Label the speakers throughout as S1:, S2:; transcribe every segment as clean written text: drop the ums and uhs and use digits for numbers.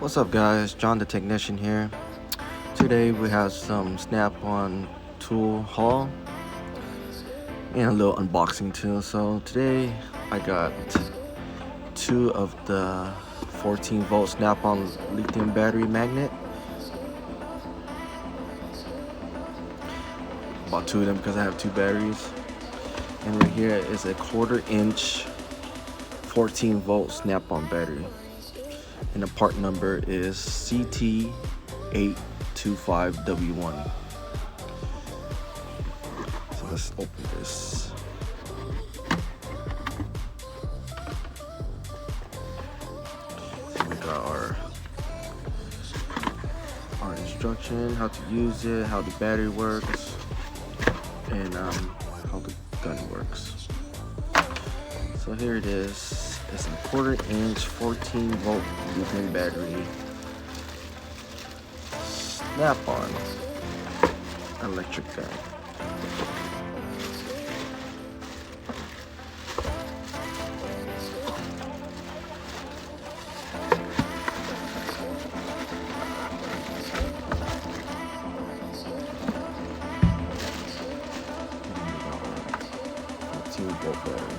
S1: What's up guys, John the Technician here. Today we have some Snap-on tool haul and a little unboxing too. So today I got two of the 14 volt Snap-on lithium battery magnet. Bought two of them because I have two batteries. And right here is a 1/4 inch 14 volt Snap-on battery. And the part number is CT825W1. So let's open this. So we got our instruction, how to use it, how the battery works, and how the gun works. So here it is. It's a 1/4 inch 14 volt lithium battery Snap-on electric gun. And 14 volt battery.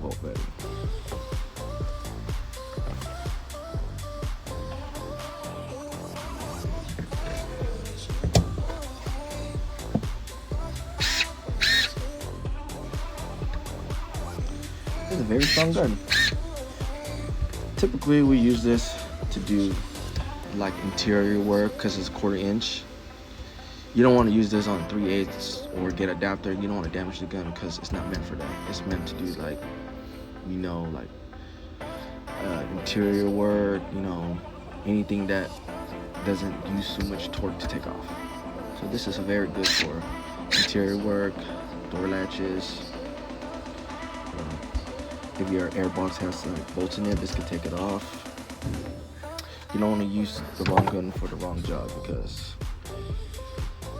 S1: Volt battery. It's a very strong gun. Typically we use this to do like interior work because it's 1/4 inch. You don't want to use this on 3/8 or get adapter. You don't want to damage the gun because it's not meant for that. It's meant to do like, interior work, anything that doesn't use too much torque to take off. So this is very good for interior work, door latches. If your airbox has like bolts in it, this could take it off. You don't want to use the wrong gun for the wrong job because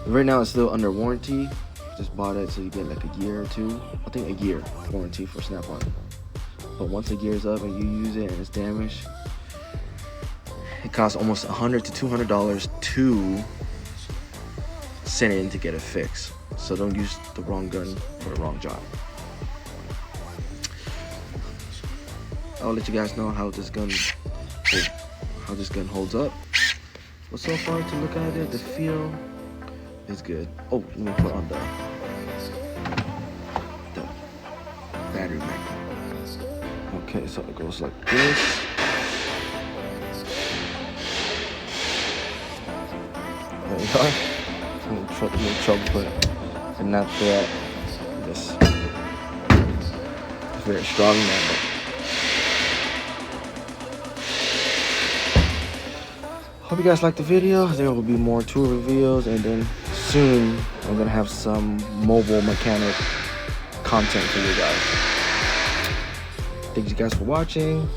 S1: right now it's still under warranty. Just bought it so you get like a year or two. I think a year warranty for Snap-on. But once the gear's up and you use it and it's damaged, it costs almost $100 to $200 to send it in to get it fixed. So don't use the wrong gun for the wrong job. I'll let you guys know how this gun holds up. But so far, to look at it, the feel is good. Oh, let me put on the battery magnet. Okay, so it goes like this. There you are. I'm in trouble, but not that. This it's very strong magnet. Hope you guys liked the video. There will be more tool reveals, and then soon I'm gonna have some mobile mechanic content for you guys. Thank you guys for watching.